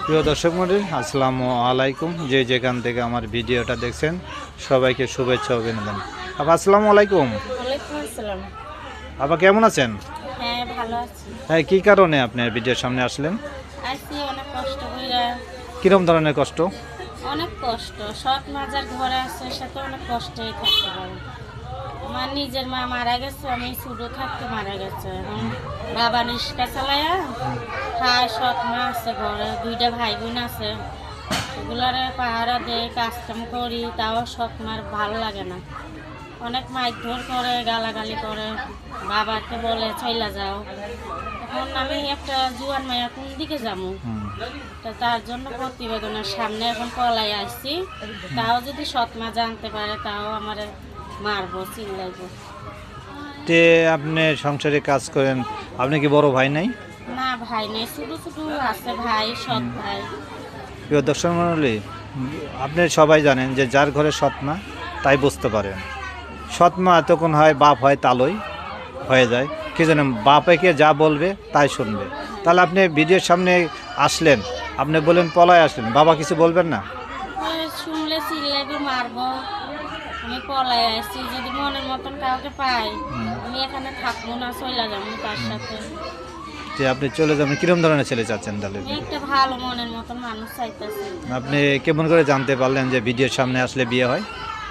প্রিয় দর্শক মণ্ডলী, আসসালামু আলাইকুম। যে যেখান থেকে আমার ভিডিওটা দেখছেন সবাইকে শুভেচ্ছা অভিনন্দন। আপা আসসালামু আলাইকুম। ওয়ালাইকুম আসসালাম। আপা কেমন আছেন? হ্যাঁ, ভালো আছি। হ্যাঁ, কী কারণে আপনার ভিডিওর সামনে আসলেন? আছি অনেক কষ্ট কইরা। কীরকম ধরনের কষ্ট? অনেক কষ্ট। সৎ মাজার ঘরে আছে, সাথে অনেক কষ্টেই থাকতে পারে। আমার নিজের মা মারা গেছে, আমি ছোট থাকতে মারা গেছে। এখন বাবা রিক্সা চালায়া খায়, সৎ মা আছে ঘরে, দুইটা ভাই বোন আছে। এগুলারে পাহারা দেয়, কাজকাম করি, তাও সৎ মার ভালো লাগে না। অনেক মারধর করে, গালাগালি করে, বাবাকে বলে চইলা যাও। এখন আমি একটা জুয়ান মায়া কোন দিকে যাবো? তো তার জন্য প্রতিবেদনের সামনে এখন পলাই আসছি। তাও যদি সৎমা জানতে পারে, তাও আমার মারবো, চিল্লাইবো। তে আপনি সংসারে কাজ করেন, আপনি কি বড় ভাই নাই? না, ভাই নেই, শুধু শুধু আছে ভাই, সৎ ভাই। প্রিয় দর্শক মণ্ডলী, আপনি সবাই জানেন যে যার ঘরে সৎ মা তাই বুঝতে পারেন। সৎ মা তখন হয় বাপ হয় তালই হয়ে যায়। কি জানেন, বাপেকে যা বলবে তাই শুনবে। তাহলে আপনি ভিডিওর সামনে আসলেন, আপনি বলেন পলায় আসলেন, বাবা কিছু বলবেন না? শুনলে চিল্লাইবো, মারবো। আমি পলাই আসছি, যদি মনের মতন কাউকে পাই আমি এখানে থাকবো না, চইলা যাবো তার সাথে। যে আপনি চলে যাবেন, কিরম ধরনের ছেলে চাচ্ছেন তাহলে? আমি একটা ভালো মনের মতন মানুষ চাইতেছি। আপনি কেমন করে জানতে পারলেন যে ভিডিওর সামনে আসলে বিয়ে হয়?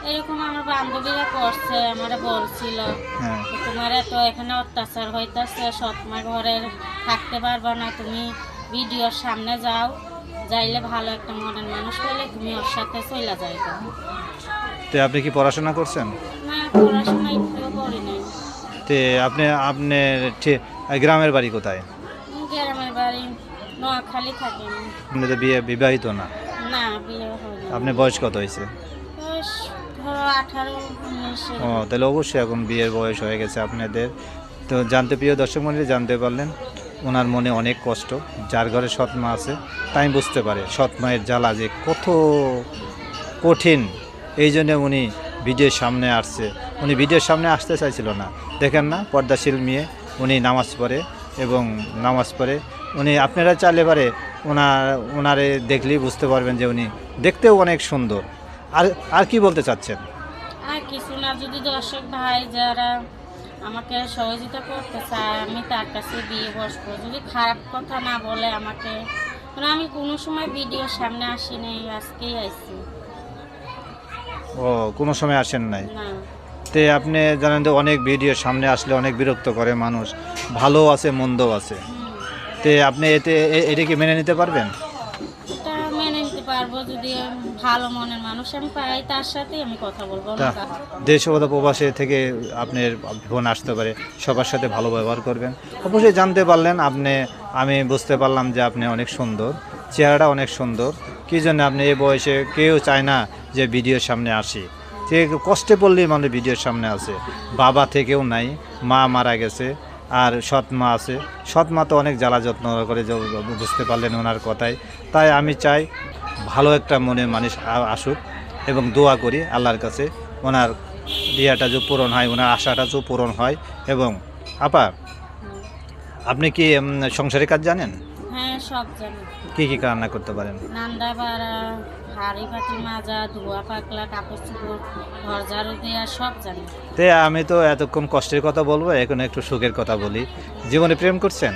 এরকম আমার বান্ধবীরা করছে, আমারে বলছিল হ্যাঁ, তোমার এত এখানে অত্যাচার হইতাছে, সৎমা ঘরে থাকতে পারবা না, তুমি ভিডিওর সামনে যাও, যাইলে ভালো একটা মনের মানুষ পেলে তুমি ওর সাথে চইলা যাইবে। তো আপনি কি পড়াশোনা করছেন? না, পড়াশোনা একটুও করি নাই। তে আপনার গ্রামের বাড়ি কোথায়? গ্রামের বাড়ি নোয়াখালী থাকি আমি। আপনি তো বিবাহিত না? না, বিয়ে হয়নি। আপনার বয়স কত হয়েছে? বয়স ধরো 18-19। ও, তাহলে অবশ্যই এখন বিয়ের বয়স হয়ে গেছে আপনাদের। তো প্রিয় দর্শক মণ্ডলী, জানতে পারলেন ওনার মনে অনেক কষ্ট। যার ঘরে সৎ মা আছে তাই বুঝতে পারে সৎ মায়ের জ্বালা যে কত কঠিন। এই জন্য উনি ভিডিওর সামনে আসছে। উনি ভিডিওর সামনে আসতে চাইছিল না। দেখেন না, পর্দাশীল মেয়ে, উনি নামাজ পড়ে এবং নামাজ পড়ে উনি, আপনারা চাইলে পারে ওনারে দেখলেই বুঝতে পারবেন যে উনি দেখতেও অনেক সুন্দর। আর আর কি বলতে চাচ্ছেন? আর কিছু না, যদি দর্শক ভাই যারা আমাকে সহযোগিতা করতে চায়, আমি তার কাছে বিয়ে বসবো। যদি খারাপ কথা না বলে আমাকে, মানে আমি কোনো সময় ভিডিওর সামনে আসিনি, আজকেই আসছি। ও, কোনো সময় আসেন নাই? না, তে আপনি জানেন যে অনেক ভিডিওর সামনে আসলে অনেক বিরক্ত করে মানুষ, ভালো আছে মন্দও আছে। তে আপনি এটা কি মেনে নিতে পারবেন? এটা মেনে নিতে পারবো যদি ভালো মনের মানুষ আমি পাই, তার সাথেই আমি কথা বলবো। তা দেশ অথবা প্রবাসে থেকে আপনার ফোন আসতে পারে, সবার সাথে ভালো ব্যবহার করবেন। অবশ্যই জানতে পারলেন আমি বুঝতে পারলাম যে আপনি অনেক সুন্দর, চেহারাটা অনেক সুন্দর। কী জন্য আপনি এই বয়সে কেউ চায় না যে ভিডিওর সামনে আসি। ঠিক কষ্টে পড়লেই মানে ভিডিওর সামনে আসে। বাবা থেকেও নাই, মা মারা গেছে, আর সৎ মা আছে। সৎ মা তো অনেক জ্বালা যত্ন করে, বুঝতে পারলেন ওনার কথায়। তাই আমি চাই ভালো একটা মনের মানুষ আসুক এবং দোয়া করি আল্লাহর কাছে ওনার ইয়েটা যে পূরণ হয়, ওনার আশাটা যে পূরণ হয়। এবং আপা, আপনি কি সংসারের কাজ জানেন? হ্যাঁ, সব জানি। কি কি রান্না করতে পারেন? নান্দা বাড়া, হাঁড়ি পাতি মাজা, ধোয়া পাকলা, কাপড় চোপড়, ঘর ঝাড়ু দেওয়া, সব জানি। তে আমি তো এতক্ষণ কষ্টের কথা বলবো, এখন একটু সুখের কথা বলি। জীবনে প্রেম করছেন?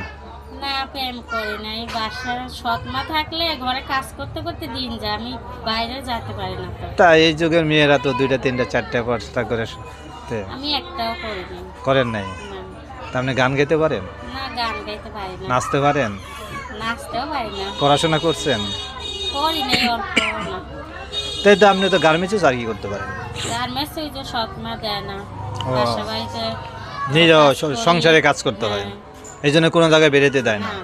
না, প্রেম করি নাই। বাসার সৎ মা থাকলে ঘরে কাজ করতে করতে দিন যায়, আমি বাইরে যেতে পারি না তো। তা এই যুগের মেয়েরা তো 2টা 3টা 4টা 5টা করে আমি একটাও করি নাই। করেন নাই? না, তা আপনি গান গাইতে পারেন? না, গান গাইতে পারি না, নাচতে পারেন? নাচতেও পারি না। পড়াশোনা করছেন? করি নাই, অল্প না। তাই তো আপনি তো গার্মেন্টসে চাকরি করতে পারেন। গার্মেন্টস ওই যে সৎ মা দেয় না, ও, বাসা বাড়িতে নিজ কাজ করি। সংসারে কাজ করতে হয়, হ্যাঁ, এই জন্য কোনো জায়গায় বেরোতে দেয় না। না।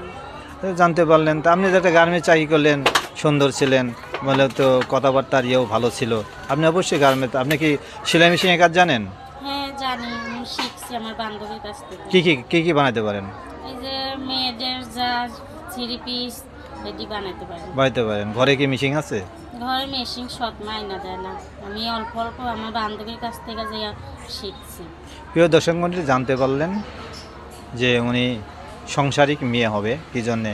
তো জানতে পারলেন, তা আপনি যাতে গার্মেন্টস চাকরি করলেন, সুন্দর ছিলেন, বলে তো কথাবার্তার ইয়েও ভালো ছিল। আপনি অবশ্যই গার্মেন্টস, আপনি কি সেলাই মেশিনের কাজ জানেন? হ্যাঁ, জানি, আমি শিখছি আমার বান্ধবীর কাছ থেকে। কি কি বানাতে পারেন? এই যে মেয়েদের যা থ্রি পিস এটি বানাতে পারি। বানাতে পারেন? ঘরে কি মেশিন আছে? ঘরে মেশিন সৎ মাইনা দেয় না, আমি অল্প অল্প আমার বান্ধবীর কাছ থেকে যে শিখছি। প্রিয় দর্শক মণ্ডলী, জানতে পারলেন যে উনি সংসারিক মেয়ে হবে, কি জন্যে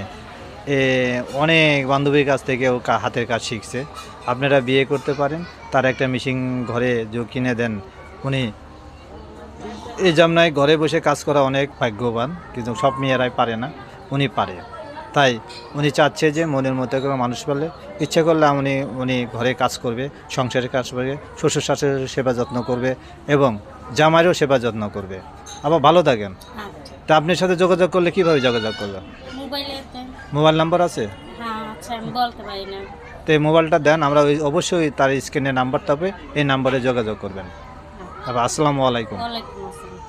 অনেক বান্ধবীর কাছ থেকে ও হাতের কাজ শিখছে। আপনারা বিয়ে করতে পারেন, তার একটা মেশিন ঘরে যে কিনে দেন। উনি এই জামনায় ঘরে বসে কাজ করা অনেক ভাগ্যবান, কিন্তু সব মেয়েরাই পারে না, উনি পারে। তাই উনি চাচ্ছে যে মনের মতো করে মানুষ পারলে ইচ্ছা করলে উনি ঘরে কাজ করবে, সংসারের কাজ করবে, শ্বশুর শাশুড়ির সেবা যত্ন করবে এবং জামাইয়েরও সেবা যত্ন করবে। আবার ভালো থাকেন। আচ্ছা, তা আপনার সাথে যোগাযোগ করলে কীভাবে যোগাযোগ করবে? মোবাইলেতে। মোবাইল নাম্বার আছে? হ্যাঁ, আচ্ছা, আমি বলতে পারি না। তো এই মোবাইলটা দেন, আমরা অবশ্যই তার স্ক্রিনে নাম্বারটা হবে, এই নাম্বারে যোগাযোগ করবেন। হ্যাঁ। তারপর আসসালামু আলাইকুম। ওয়ালাইকুম আসসালাম।